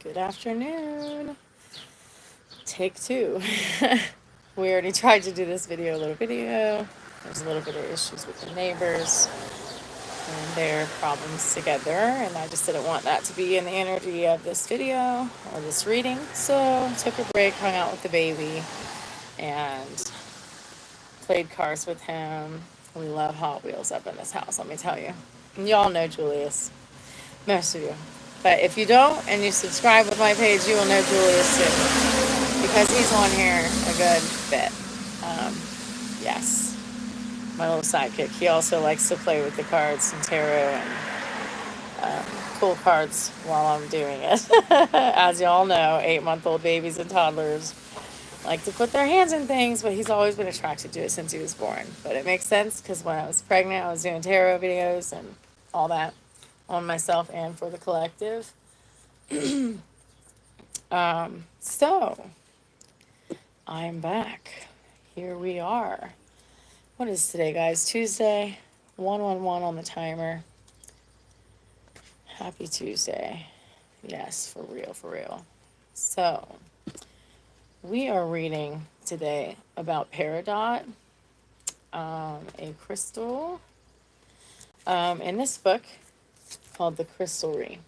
Good afternoon. Take two. We already tried to do this little video. There's a little bit of issues with the neighbors and their problems together, and I just didn't want that to be in the energy of this video or this reading. So took a break, hung out with the baby, and played cars with him. We love Hot Wheels up in this house, let me tell you. And y'all know Julius. Most of you. But if you don't and you subscribe with my page, you will know Julius too. Because he's on here a good bit. Yes. My little sidekick. He also likes to play with the cards and tarot and cool cards while I'm doing it. As y'all know, 8-month-old babies and toddlers like to put their hands in things, but he's always been attracted to it since he was born. But it makes sense because when I was pregnant, I was doing tarot videos and all that on myself and for the collective. So I'm back. Here we are. What is today, guys? Tuesday. 111 on the timer. Happy Tuesday. Yes, for real, for real. So we are reading today about Peridot, a crystal in this book called The Crystalry.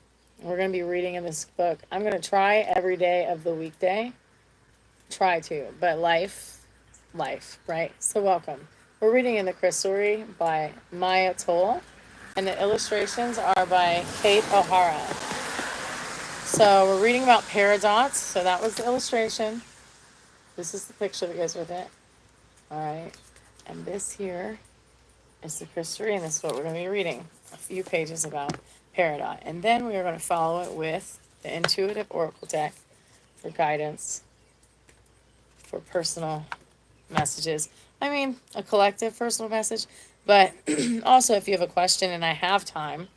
We're going to be reading in this book. I'm going to try every day of the weekday. Try to, but life, right? So welcome. We're reading in The Crystalry by Maya Toll, and the illustrations are by Kate O'Hara. So we're reading about paradots. So that was the illustration. This is the picture that goes with it. All right. And this here is The Crystalry, and this is what we're going to be reading. A few pages about Peridot. And then we are going to follow it with the Intuitive Oracle deck for guidance, for personal messages. I mean, a collective personal message. But also, if you have a question and I have time,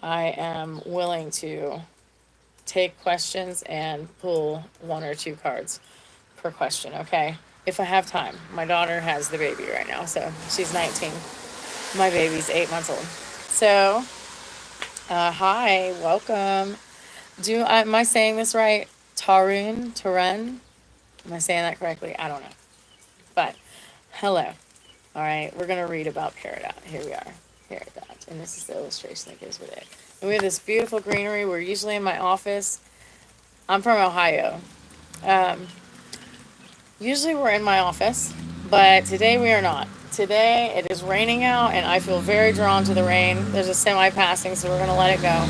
I am willing to take questions and pull 1 or 2 cards per question, okay? If I have time. My daughter has the baby right now, so she's 19. My baby's 8 months old. So, hi, welcome. Am I saying this right? Tarun? Am I saying that correctly? I don't know. But, hello. All right, we're going to read about Peridot. Here we are, Peridot. And this is the illustration that goes with it. And we have this beautiful greenery. We're usually in my office. I'm from Ohio. Usually we're in my office, but today we are not. Today it is raining out, and I feel very drawn to the rain. There's a semi passing, so we're going to let it go.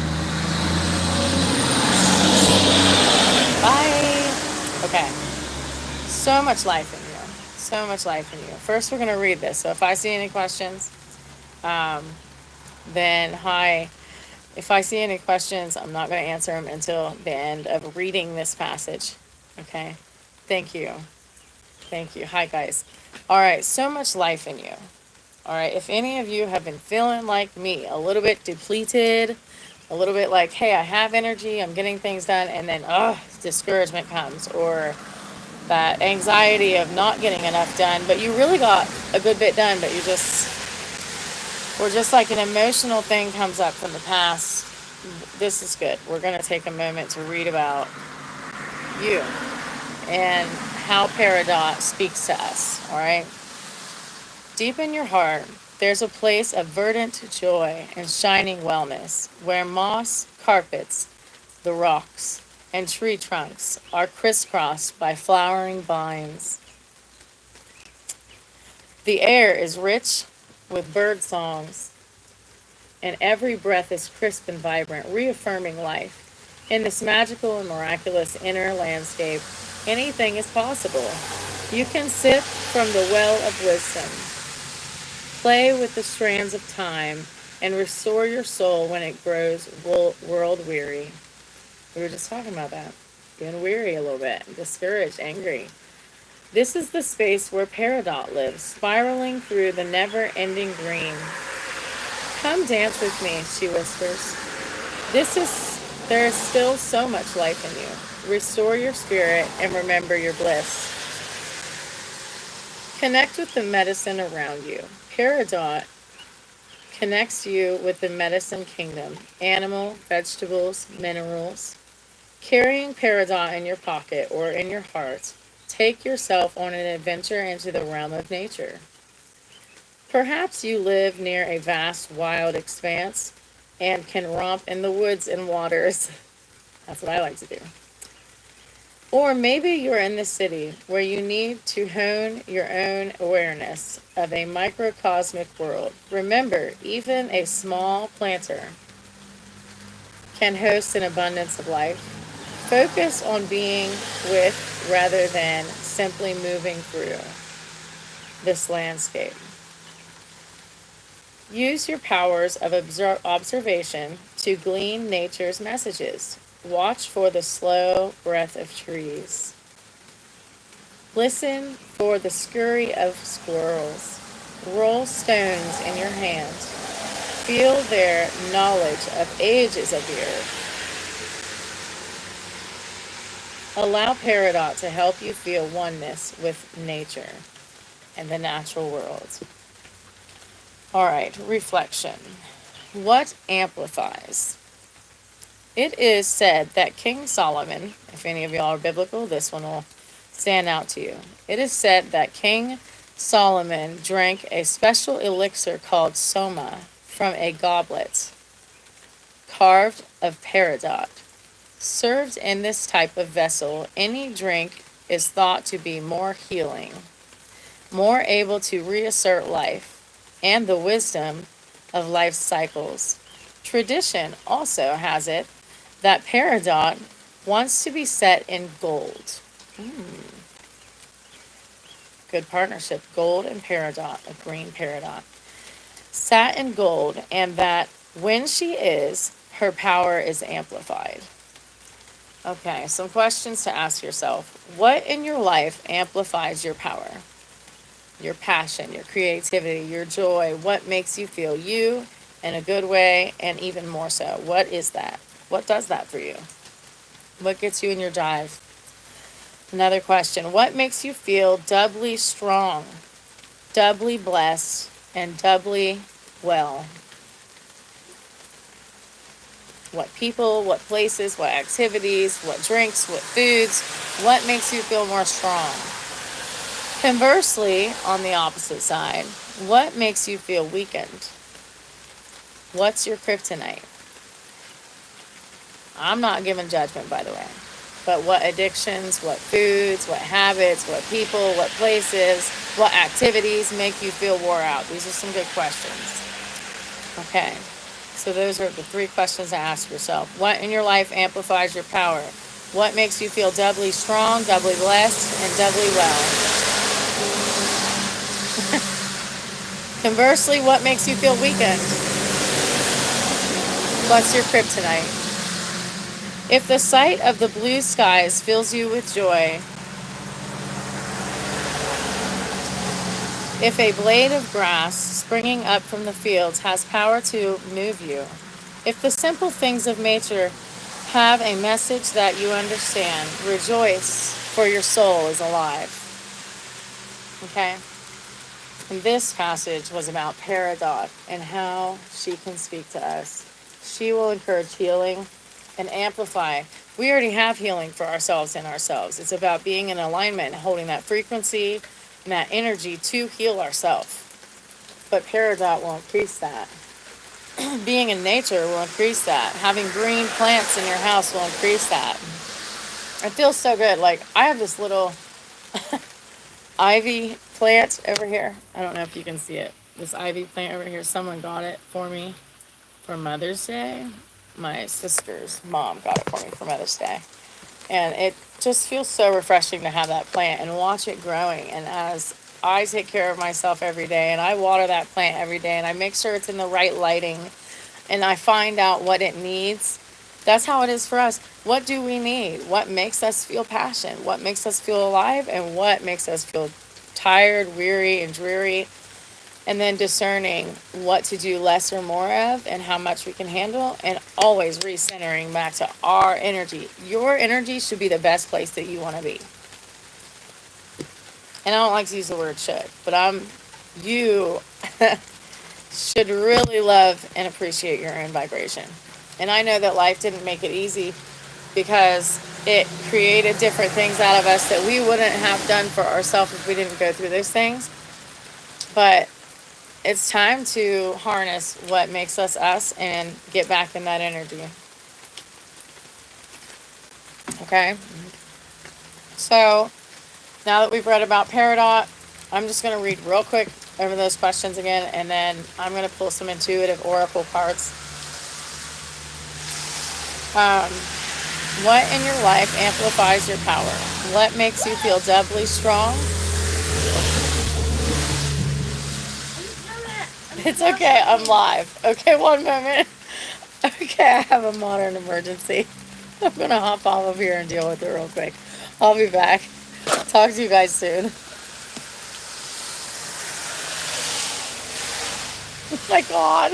Bye. Okay. So much life in you. So much life in you. First, we're going to read this. So if I see any questions, then hi. If I see any questions, I'm not going to answer them until the end of reading this passage. Okay? Thank you. Thank you. Hi, guys. All right. So much life in you. All right. If any of you have been feeling like me, a little bit depleted, a little bit like, hey, I have energy, I'm getting things done, and then, discouragement comes, or that anxiety of not getting enough done, but you really got a good bit done, but or just like an emotional thing comes up from the past. This is good. We're going to take a moment to read about you and how Peridot speaks to us, all right? Deep in your heart, there's a place of verdant joy and shining wellness where moss carpets the rocks and tree trunks are crisscrossed by flowering vines. The air is rich with bird songs, and every breath is crisp and vibrant, reaffirming life. In this magical and miraculous inner landscape, anything is possible. You can sip from the well of wisdom, play with the strands of time, and restore your soul when it grows world weary. We were just talking about that. Being weary a little bit, discouraged, angry. This is the space where Peridot lives, spiraling through the never-ending green. Come dance with me, she whispers. There is still so much life in you. Restore your spirit and remember your bliss. Connect with the medicine around you. Peridot connects you with the medicine kingdom, animal, vegetables, minerals. Carrying Peridot in your pocket or in your heart, take yourself on an adventure into the realm of nature. Perhaps you live near a vast, wild expanse and can romp in the woods and waters. That's what I like to do. Or maybe you're in the city where you need to hone your own awareness of a microcosmic world. Remember, even a small planter can host an abundance of life. Focus on being with rather than simply moving through this landscape. Use your powers of observation to glean nature's messages. Watch for the slow breath of trees. Listen for the scurry of squirrels. Roll stones in your hand. Feel their knowledge of ages of the earth. Allow Peridot to help you feel oneness with nature and the natural world. All right, reflection. What amplifies? It is said that King Solomon, if any of y'all are biblical, this one will stand out to you. It is said that King Solomon drank a special elixir called soma from a goblet carved of peridot. Served in this type of vessel, any drink is thought to be more healing, more able to reassert life and the wisdom of life's cycles. Tradition also has it that peridot wants to be set in gold. Good partnership, gold and peridot, a green peridot. Sat in gold, and that when she is, her power is amplified. Okay, some questions to ask yourself. What in your life amplifies your power? Your passion, your creativity, your joy, what makes you feel you in a good way, and even more so. What is that? What does that for you? What gets you in your drive? Another question. What makes you feel doubly strong, doubly blessed, and doubly well? What people, what places, what activities, what drinks, what foods, what makes you feel more strong? Conversely, on the opposite side, what makes you feel weakened? What's your kryptonite? I'm not giving judgment, by the way. But what addictions, what foods, what habits, what people, what places, what activities make you feel wore out? These are some good questions. Okay, so those are the 3 questions to ask yourself. What in your life amplifies your power? What makes you feel doubly strong, doubly blessed, and doubly well? Conversely, what makes you feel weakened? What's your kryptonite? If the sight of the blue skies fills you with joy, if a blade of grass springing up from the fields has power to move you, if the simple things of nature have a message that you understand, rejoice, for your soul is alive. Okay? And this passage was about Peridot and how she can speak to us. She will encourage healing and amplify. We already have healing for ourselves in ourselves. It's about being in alignment, holding that frequency and that energy to heal ourselves. But Peridot will increase that. Being in nature will increase that. Having green plants in your house will increase that. It feels so good. Like, I have this little ivy plant over here. I don't know if you can see it. This ivy plant over here, someone got it for me for Mother's Day. My sister's mom got it for me for Mother's Day. And it just feels so refreshing to have that plant and watch it growing. And as I take care of myself every day and I water that plant every day and I make sure it's in the right lighting and I find out what it needs, that's how it is for us. What do we need? What makes us feel passion? What makes us feel alive? And what makes us feel tired, weary, and dreary? And then discerning what to do less or more of and how much we can handle, and always recentering back to our energy. Your energy should be the best place that you want to be. And I don't like to use the word should, but you should really love and appreciate your own vibration. And I know that life didn't make it easy because it created different things out of us that we wouldn't have done for ourselves if we didn't go through those things. But it's time to harness what makes us us and get back in that energy. Okay? So, now that we've read about Peridot, I'm just going to read real quick over those questions again, and then I'm going to pull some intuitive oracle cards. What in your life amplifies your power? What makes you feel doubly strong? It's okay, I'm live. Okay, one moment. Okay, I have a modern emergency. I'm going to hop off of here and deal with it real quick. I'll be back. Talk to you guys soon. Oh my God.